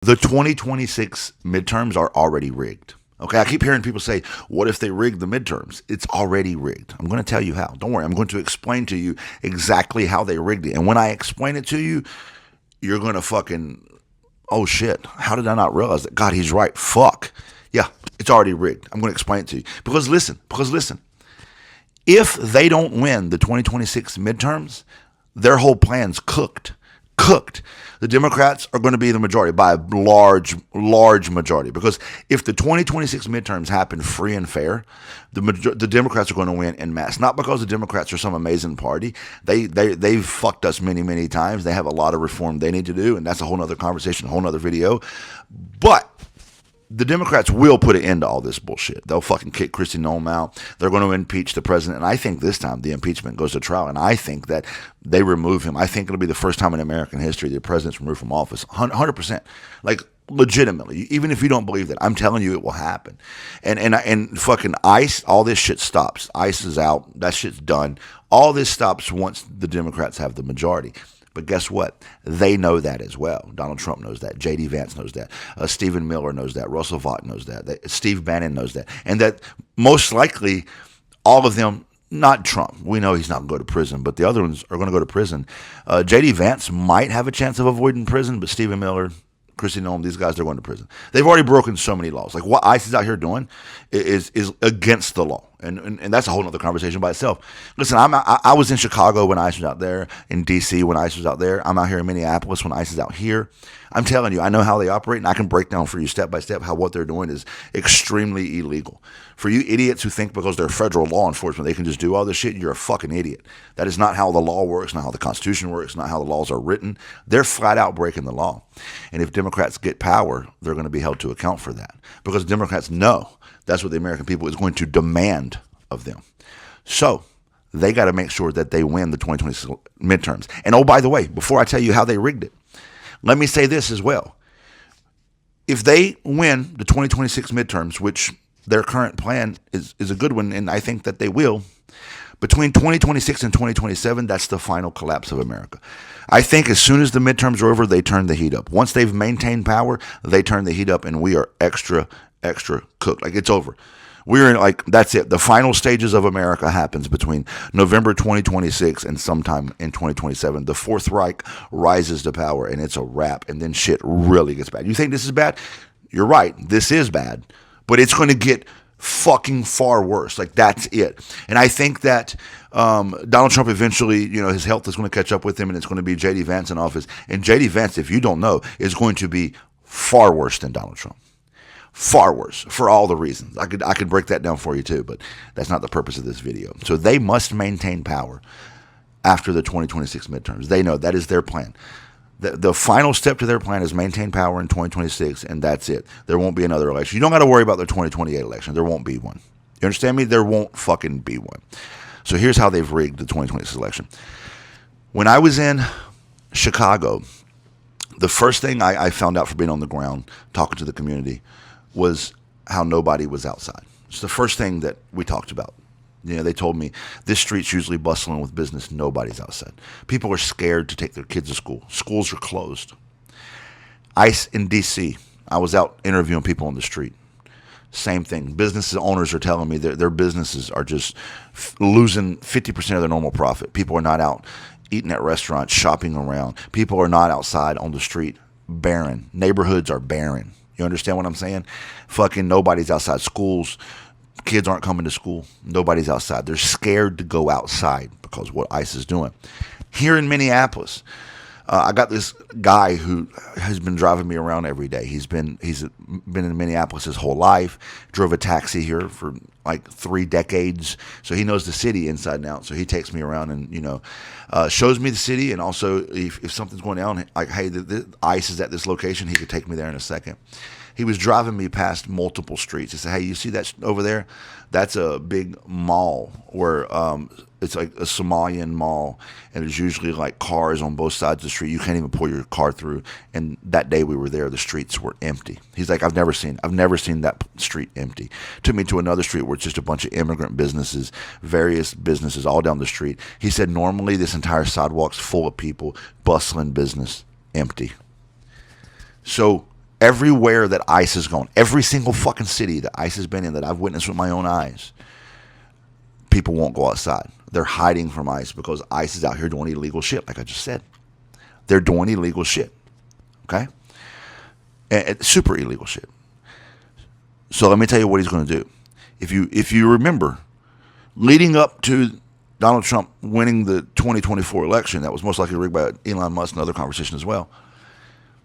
The 2026 midterms are already rigged. Okay, I keep hearing people say, what if they rig the midterms? It's already rigged. I'm going to tell you how. Don't worry. I'm going to explain to you exactly how they rigged it. And when I explain it to you, you're going to fucking, oh shit, how did I not realize that? God, he's right. Fuck. Yeah, it's already rigged. I'm going to explain it to you. Because listen, if they don't win the 2026 midterms, their whole plan's cooked. Cooked. The Democrats are going to be the majority by a large majority. Because if the 2026 midterms happen free and fair, the Democrats are going to win en masse. Not because the Democrats are some amazing party. They've fucked us many times. They have a lot of reform they need to do, and that's a whole other conversation, a whole other video. But the Democrats will put an end to all this bullshit. They'll fucking kick Kristi Noem out. They're going to impeach the president. And I think this time the impeachment goes to trial. And I think that they remove him. I think it'll be the first time in American history the president's removed from office. 100%. Like, legitimately. Even if you don't believe that, I'm telling you it will happen. And fucking ICE, all this shit stops. ICE is out. That shit's done. All this stops once the Democrats have the majority. But guess what? They know that as well. Donald Trump knows that. J.D. Vance knows that. Stephen Miller knows that. Russell Vought knows that. Steve Bannon knows that. And that most likely all of them, not Trump. We know he's not going to go to prison, but the other ones are going to go to prison. J.D. Vance might have a chance of avoiding prison, but Stephen Miller, Kristi Noem, these guys, they're going to prison. They've already broken so many laws. Like what ICE is out here doing is against the law. And that's a whole other conversation by itself. Listen, I was in Chicago when ICE was out there, in D.C. when ICE was out there. I'm out here in Minneapolis when ICE is out here. I'm telling you, I know how they operate, and I can break down for you step by step how what they're doing is extremely illegal. For you idiots who think because they're federal law enforcement they can just do all this shit, you're a fucking idiot. That is not how the law works, not how the Constitution works, not how the laws are written. They're flat out breaking the law. And if Democrats get power, they're going to be held to account for that. Because Democrats know that's what the American people is going to demand of them. So they got to make sure that they win the 2026 midterms. And oh, by the way, before I tell you how they rigged it, let me say this as well. If they win the 2026 midterms, which their current plan is a good one, and I think that they will, between 2026 and 2027, that's the final collapse of America. I think as soon as the midterms are over, they turn the heat up. Once they've maintained power, they turn the heat up, and we are extra cooked. Like, it's over. We're in, like, that's it. The final stages of America happens between November 2026 and sometime in 2027. The Fourth Reich rises to power, and it's a wrap, and then shit really gets bad. You think this is bad? You're right. This is bad, but it's going to get fucking far worse. Like, that's it. And I think that Donald Trump eventually, his health is going to catch up with him, and it's going to be J.D. Vance in office. And J.D. Vance, if you don't know, is going to be far worse than Donald Trump. Far worse, for all the reasons. I could break that down for you too, but that's not the purpose of this video. So they must maintain power after the 2026 midterms. They know that is their plan. The final step to their plan is maintain power in 2026, and that's it. There won't be another election. You don't got to worry about the 2028 election. There won't be one. You understand me? There won't fucking be one. So here's how they've rigged the 2026 election. When I was in Chicago, the first thing I found out from being on the ground, talking to the community, was how nobody was outside. It's the first thing that we talked about. They told me this street's usually bustling with business. Nobody's outside. People are scared to take their kids to school. Schools are closed. ICE in D.C., I was out interviewing people on the street. Same thing. Business owners are telling me their businesses are just losing 50% of their normal profit. People are not out eating at restaurants, shopping around. People are not outside on the street. Barren. Neighborhoods are barren. You understand what I'm saying? Fucking nobody's outside. Schools, kids aren't coming to school. Nobody's outside. They're scared to go outside because of what ICE is doing. Here in Minneapolis, I got this guy who has been driving me around every day. He's been in Minneapolis his whole life. Drove a taxi here for like 3 decades, so he knows the city inside and out. So he takes me around and shows me the city, and also if something's going down, like, hey, the ICE is at this location, he could take me there in a second. He was driving me past multiple streets. He said, hey, you see that over there? That's a big mall where it's like a Somalian mall, and there's usually like cars on both sides of the street. You can't even pull your car through. And that day we were there, the streets were empty. He's like, I've never seen that street empty. Took me to another street where it's just a bunch of immigrant businesses, various businesses all down the street. He said normally this entire sidewalk's full of people, bustling business, empty. So Everywhere that ICE has gone, every single fucking city that ICE has been in that I've witnessed with my own eyes, people won't go outside. They're hiding from ICE because ICE is out here doing illegal shit, like I just said. They're doing illegal shit, okay? And super illegal shit. So let me tell you what he's going to do. If you remember, leading up to Donald Trump winning the 2024 election, that was most likely rigged by Elon Musk and other conversation as well.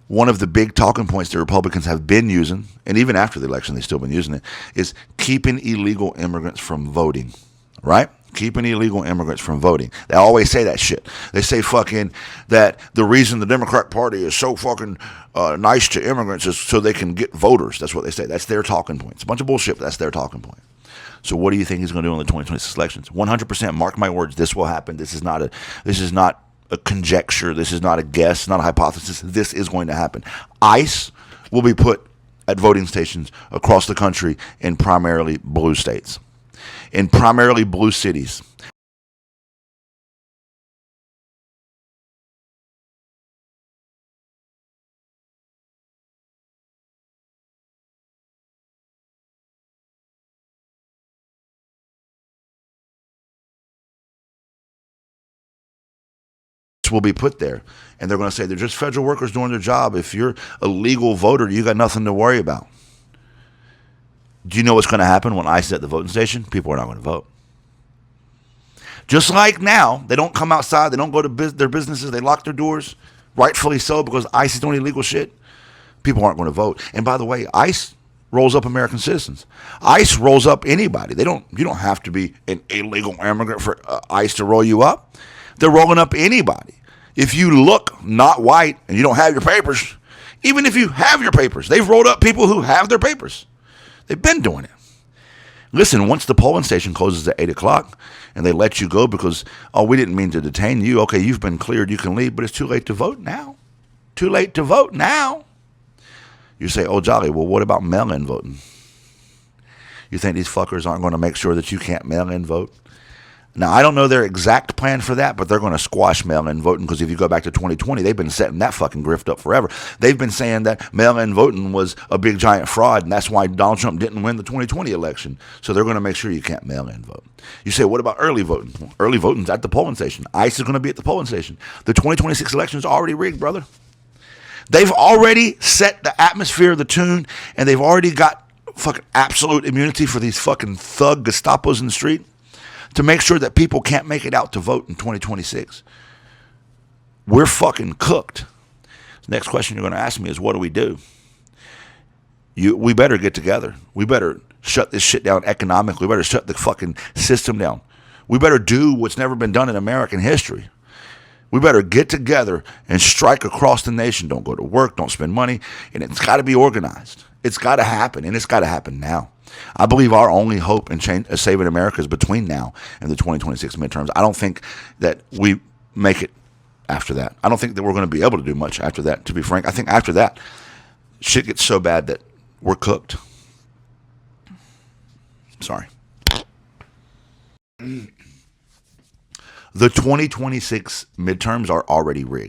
One of the big talking points the Republicans have been using, and even after the election they've still been using it, is keeping illegal immigrants from voting, right? Keeping illegal immigrants from voting. They always say that shit. They say fucking that the reason the Democrat Party is so fucking nice to immigrants is so they can get voters. That's what they say. That's their talking point. It's a bunch of bullshit, but that's their talking point. So what do you think he's going to do in the 2026 elections? 100%, mark my words, this will happen. This is not a conjecture. This is not a guess, not a hypothesis. This is going to happen. ICE will be put at voting stations across the country in primarily blue states, in primarily blue cities. Will be put there, and they're going to say they're just federal workers doing their job. If you're a legal voter, you got nothing to worry about. Do you know what's going to happen when ICE is at the voting station? People are not going to vote. Just like now, they don't come outside, they don't go to their businesses, they lock their doors, rightfully so, because ICE is doing illegal shit. People aren't going to vote. And by the way, ICE rolls up American citizens. ICE rolls up anybody. You don't have to be an illegal immigrant for ICE to roll you up. They're rolling up anybody. If you look not white and you don't have your papers, even if you have your papers, they've rolled up people who have their papers. They've been doing it. Listen, once the polling station closes at 8 o'clock and they let you go because, oh, we didn't mean to detain you. Okay, you've been cleared. You can leave, but it's too late to vote now. Too late to vote now. You say, oh, jolly, well, what about mail-in voting? You think these fuckers aren't going to make sure that you can't mail-in vote? Now, I don't know their exact plan for that, but they're going to squash mail-in voting because if you go back to 2020, they've been setting that fucking grift up forever. They've been saying that mail-in voting was a big giant fraud, and that's why Donald Trump didn't win the 2020 election. So they're going to make sure you can't mail-in vote. You say, what about early voting? Well, early voting's at the polling station. ICE is going to be at the polling station. The 2026 election is already rigged, brother. They've already set the atmosphere, the tune, and they've already got fucking absolute immunity for these fucking thug Gestapos in the street to make sure that people can't make it out to vote in 2026. We're fucking cooked. The next question you're going to ask me is, what do we do? We better get together. We better shut this shit down economically. We better shut the fucking system down. We better do what's never been done in American history. We better get together and strike across the nation. Don't go to work. Don't spend money. And it's got to be organized. It's got to happen, and it's got to happen now. I believe our only hope in saving America is between now and the 2026 midterms. I don't think that we make it after that. I don't think that we're going to be able to do much after that, to be frank. I think after that, shit gets so bad that we're cooked. Sorry. The 2026 midterms are already rigged.